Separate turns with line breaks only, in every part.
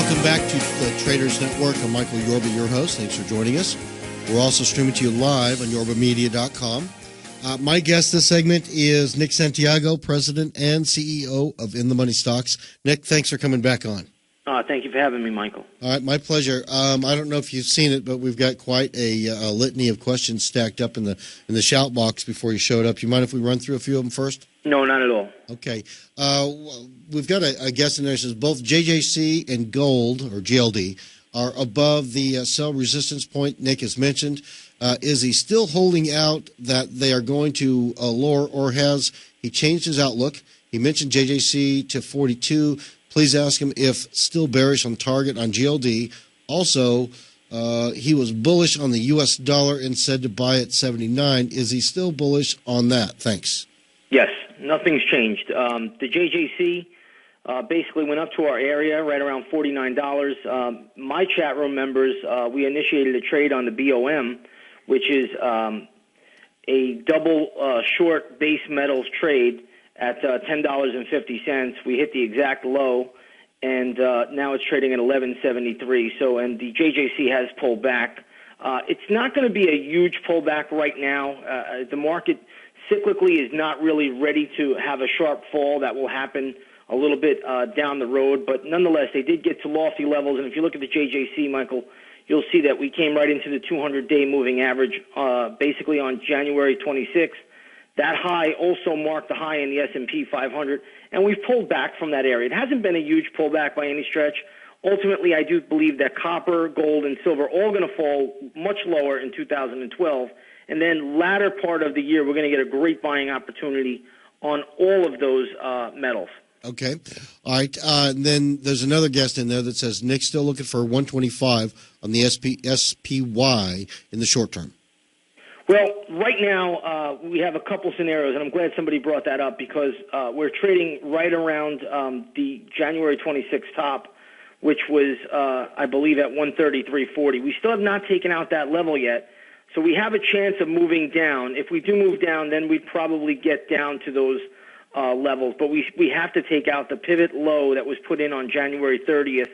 Welcome back to the Traders Network. I'm Michael Yorba, your host. Thanks for joining us. We're also streaming to you live on yorbamedia.com. My guest this segment is Nick Santiago, President and CEO of In the Money Stocks. Nick, thanks for coming back on.
Thank you for having me, Michael.
All right, my pleasure. I don't know if you've seen it, but we've got quite a litany of questions stacked up in the shout box before you showed up. You mind if we run through a few of them first?
No, not at all.
Okay. We've got a guest in there that says both JJC and gold, or GLD, are above the sell resistance point Nick has mentioned. Is he still holding out that they are going to lower, or has he changed his outlook? He mentioned JJC to 42. Please ask him if still bearish on target on GLD. Also, he was bullish on the U.S. dollar and said to buy at 79. Is he still bullish on that? Thanks.
Yes, nothing's changed. The JJC basically went up to our area right around $49. My chat room members, we initiated a trade on the BOM, which is a double short base metals trade at $10.50. We hit the exact low, and now it's trading at $11.73. So, and the JJC has pulled back. It's not going to be a huge pullback right now. The market cyclically is not really ready to have a sharp fall. That will happen a little bit down the road, but nonetheless, they did get to lofty levels. And if you look at the JJC, Michael, you'll see that we came right into the 200-day moving average basically on January 26th. That high also marked the high in the S&P 500, and we've pulled back from that area. It hasn't been a huge pullback by any stretch. Ultimately, I do believe that copper, gold, and silver are all going to fall much lower in 2012, and then latter part of the year, we're going to get a great buying opportunity on all of those metals.
Okay. All right. And then there's another guest in there that says Nick's still looking for 125 on the SPY in the short term.
Well, right now we have a couple scenarios, and I'm glad somebody brought that up because we're trading right around the January 26th top, which was, I believe, at 133.40. We still have not taken out that level yet, so we have a chance of moving down. If we do move down, then we'd probably get down to those levels, but we have to take out the pivot low that was put in on January 30th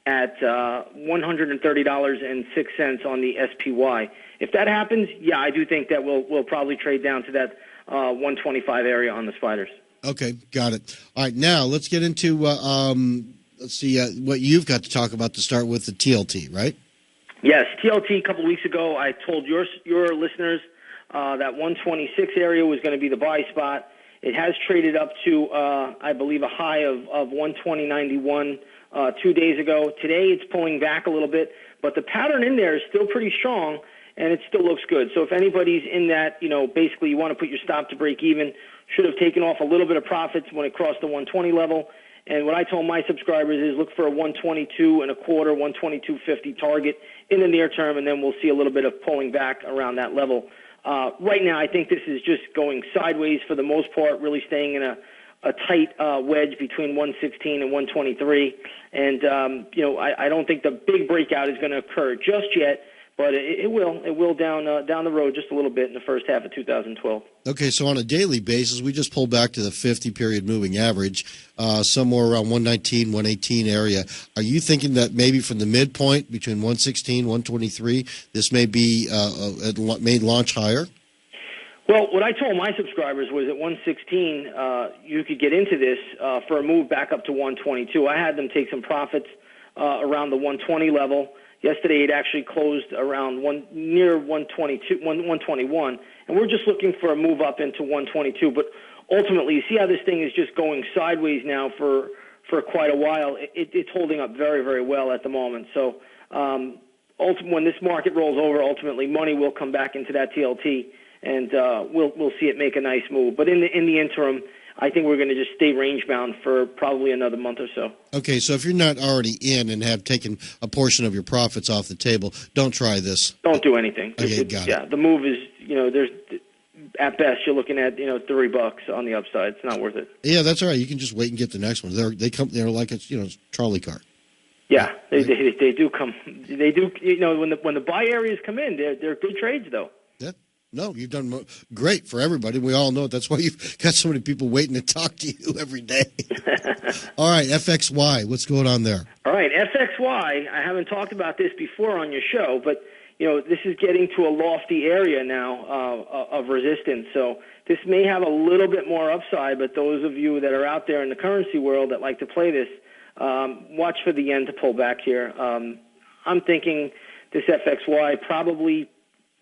at $130.06 on the SPY. If that happens, yeah, I do think that we'll probably trade down to that 125 area on the spiders.
Okay, got it. All right, now let's get into let's see what you've got to talk about to start with, the TLT, right?
Yes, TLT. A couple of weeks ago, I told your listeners that 126 area was going to be the buy spot. It has traded up to, I believe, a high of 120.91 2 days ago. Today, it's pulling back a little bit, but the pattern in there is still pretty strong, and it still looks good. So if anybody's in that, basically you want to put your stop to break even, should have taken off a little bit of profits when it crossed the 120 level. And what I told my subscribers is look for a 122 and a quarter, 122.50 target in the near term, and then we'll see a little bit of pulling back around that level. Right now, I think this is just going sideways for the most part, really staying in a tight wedge between 116 and 123. And, I don't think the big breakout is going to occur just yet, but it will. It will down the road just a little bit in the first half of 2012.
Okay, so on a daily basis, we just pulled back to the 50-period moving average, somewhere around 119, 118 area. Are you thinking that maybe from the midpoint between 116, 123, this may be may launch higher?
Well, what I told my subscribers was at 116, you could get into this for a move back up to 122. I had them take some profits around the 120 level. Yesterday, it actually closed around near 121, and we're just looking for a move up into 122. But ultimately, you see how this thing is just going sideways now for quite a while. It's holding up very, very well at the moment. So when this market rolls over, ultimately money will come back into that TLT, and we'll see it make a nice move. But in the interim, I think we're going to just stay range-bound for probably another month or so. Okay,
so if you're not already in and have taken a portion of your profits off the table, don't try this.
Don't do anything.
Okay, got it.
Yeah, the move is, there's at best you're looking at, $3 on the upside. It's not worth it.
Yeah, that's all right. You can just wait and get the next one. They're like a trolley car.
Yeah, they do come. They do. When the buy areas come in, they're good trades though.
Yeah. No, you've done great for everybody. We all know it. That's why you've got so many people waiting to talk to you every day. All right, FXY, what's going on there?
All right, FXY FXY, I haven't talked about this before on your show, but this is getting to a lofty area now of resistance. So this may have a little bit more upside, but those of you that are out there in the currency world that like to play this, watch for the yen to pull back here. I'm thinking this FXY probably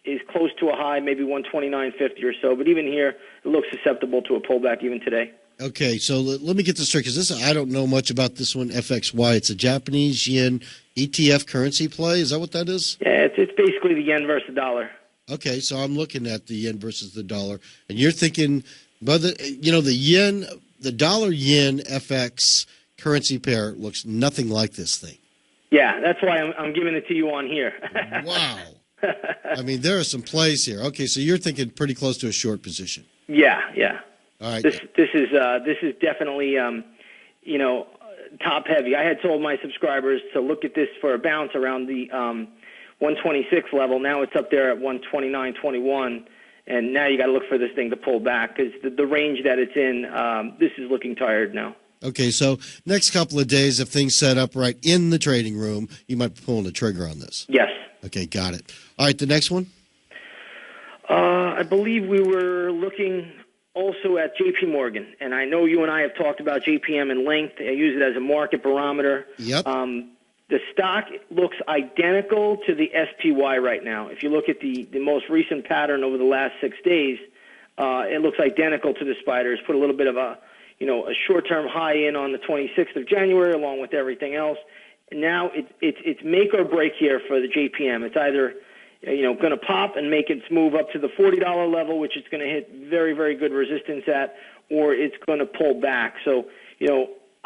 is close to a high, maybe 129.50 or so. But even here, it looks susceptible to a pullback even today.
Okay, so let me get this straight, because I don't know much about this one, FXY. It's a Japanese yen ETF currency play. Is that what that is?
Yeah, it's basically the yen versus the dollar.
Okay, so I'm looking at the yen versus the dollar, and you're thinking, but the dollar yen FX currency pair looks nothing like this thing.
Yeah, that's why I'm giving it to you on here.
Wow. I mean, there are some plays here. Okay, so you're thinking pretty close to a short position.
Yeah.
All right.
This is definitely top heavy. I had told my subscribers to look at this for a bounce around the 126 level. Now it's up there at 129.21, and now you got to look for this thing to pull back because the range that it's in, this is looking tired now.
Okay, so next couple of days, if things set up right in the trading room, you might be pulling the trigger on this.
Yes.
Okay, got it. All right, the next one?
I believe we were looking also at JP Morgan, and I know you and I have talked about JPM in length. I use it as a market barometer.
Yep.
The stock looks identical to the SPY right now. If you look at the most recent pattern over the last 6 days, it looks identical to the spiders. Put a little bit of a short-term high in on the 26th of January along with everything else. Now it's make or break here for the JPM. It's either going to pop and make its move up to the $40 level, which it's going to hit very, very good resistance at, or it's going to pull back. So,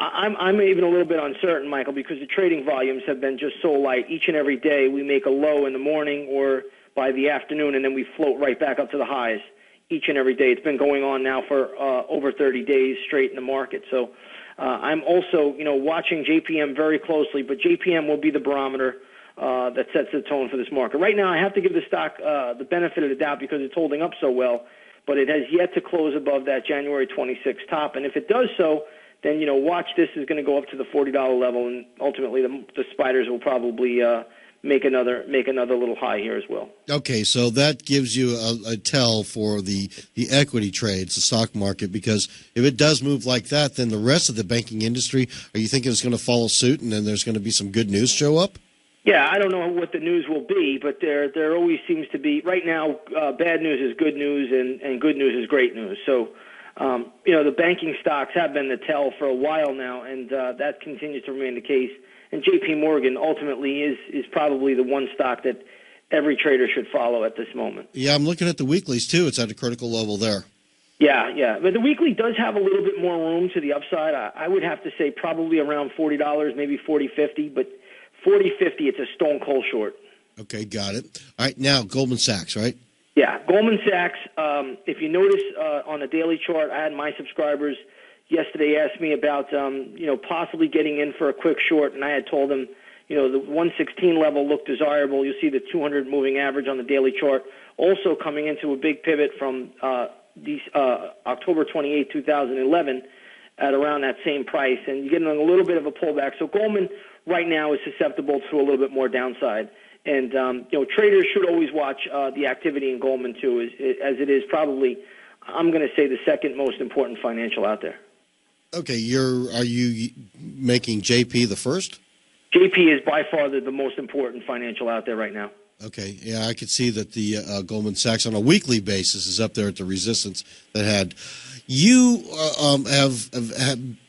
I'm even a little bit uncertain, Michael, because the trading volumes have been just so light. Each and every day we make a low in the morning or by the afternoon, and then we float right back up to the highs each and every day. It's been going on now for over 30 days straight in the market. So I'm also, watching JPM very closely, but JPM will be the barometer that sets the tone for this market. Right now, I have to give the stock the benefit of the doubt because it's holding up so well, but it has yet to close above that January 26th top. And if it does so, then, watch this is going to go up to the $40 level, and ultimately the spiders will probably make another little high here as well. Okay,
so that gives you a tell for the equity trades, the stock market, because if it does move like that, then the rest of the banking industry, are you thinking it's going to follow suit and then there's going to be some good news show up?
Yeah, I don't know what the news will be, but there always seems to be, right now, bad news is good news and good news is great news. So, the banking stocks have been the tell for a while now, and that continues to remain the case. And JP Morgan ultimately is probably the one stock that every trader should follow at this moment.
Yeah, I'm looking at the weeklies, too. It's at a critical level there.
Yeah. But the weekly does have a little bit more room to the upside. I would have to say probably around $40, maybe $40.50, but $40.50, it's a stone cold short.
Okay, got it. All right, now Goldman Sachs, right?
Yeah, Goldman Sachs, if you notice on the daily chart, I had my subscribers yesterday ask me about, possibly getting in for a quick short, and I had told them, the 116 level looked desirable. You'll see the 200 moving average on the daily chart also coming into a big pivot from October 28, 2011 at around that same price, and you're getting a little bit of a pullback. So Goldman right now is susceptible to a little bit more downside. And, traders should always watch the activity in Goldman, too, as it is probably, I'm going to say, the second most important financial out there.
Okay, are you making JP the first?
JP is by far the most important financial out there right now.
Okay, yeah, I could see that the Goldman Sachs on a weekly basis is up there at the resistance that had. You have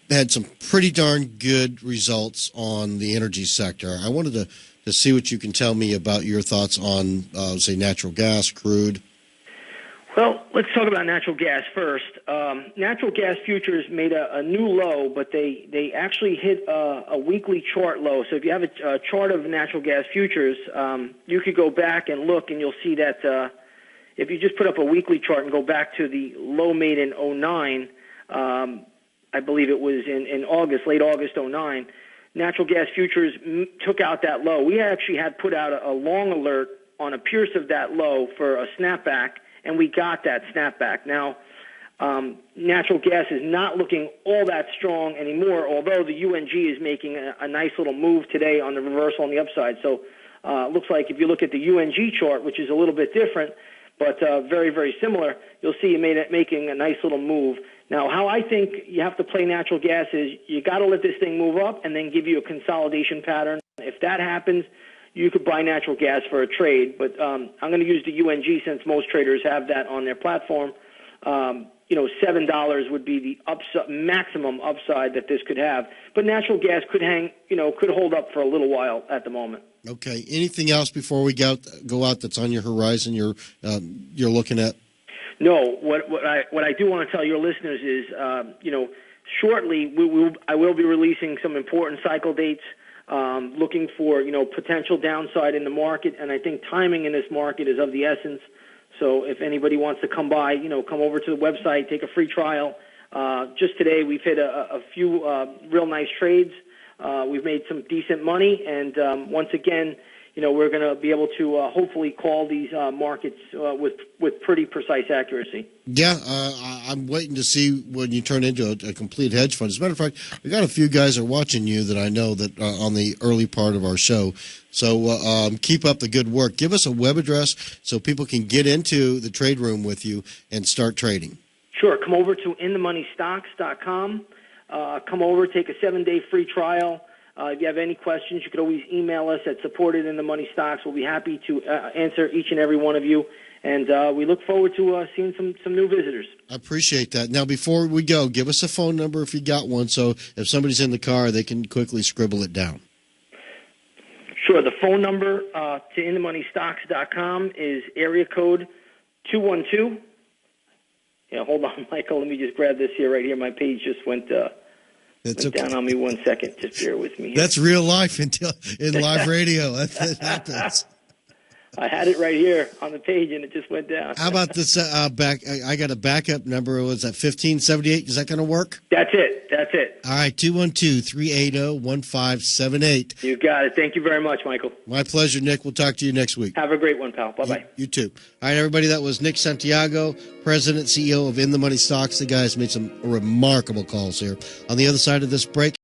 had some pretty darn good results on the energy sector. I wanted to see what you can tell me about your thoughts on, say, natural gas, crude.
Well, let's talk about natural gas first. Natural gas futures made a new low, but they actually hit a weekly chart low. So if you have a chart of natural gas futures, you could go back and look, and you'll see that if you just put up a weekly chart and go back to the low made in 09, I believe it was in August, late August 09, natural gas futures took out that low. We actually had put out a long alert on a pierce of that low for a snapback, and we got that snapback. Now, Natural gas is not looking all that strong anymore, although the UNG is making a nice little move today on the reversal on the upside. So it looks like if you look at the UNG chart, which is a little bit different, but very, very similar, you'll see it making a nice little move. Now, how I think you have to play natural gas is you got to let this thing move up and then give you a consolidation pattern. If that happens, you could buy natural gas for a trade. But I'm going to use the UNG since most traders have that on their platform. $7 would be the maximum upside that this could have. But natural gas could could hold up for a little while at the moment.
Okay. Anything else before we go out that's on your horizon you're looking at?
No. What I do want to tell your listeners is, shortly I will be releasing some important cycle dates, looking for potential downside in the market, and I think timing in this market is of the essence. So if anybody wants to come by, come over to the website, take a free trial. Just today we've hit a few real nice trades. We've made some decent money, and once again, we're going to be able to hopefully call these markets with pretty precise accuracy.
Yeah, I'm waiting to see when you turn into a complete hedge fund. As a matter of fact, we got a few guys that are watching you that I know that on the early part of our show. So keep up the good work. Give us a web address so people can get into the trade room with you and start trading. Sure.
Come over to inthemoneystocks.com. Come over, take a 7-day free trial. If you have any questions, you could always email us at support@inthemoneystocks. We'll be happy to answer each and every one of you. And we look forward to seeing some new visitors.
I appreciate that. Now, before we go, give us a phone number if you got one, so if somebody's in the car, they can quickly scribble it down.
Sure. The phone number to inthemoneystocks.com is area code 212. Yeah, hold on, Michael. Let me just grab this here right here. My page just went down on me 1 second. Just bear with me here.
That's real life in live radio. That happens.
I had it right here on the page, and it just went down.
How about this back? I got a backup number. Was that 1578? Is that going to work?
That's it.
All right, 212-380-1578.
You got it. Thank you very much, Michael.
My pleasure, Nick. We'll talk to you next week.
Have a great one, pal. Bye-bye.
You too. All right, everybody, that was Nick Santiago, President, CEO of In the Money Stocks. The guy's made some remarkable calls here. On the other side of this break,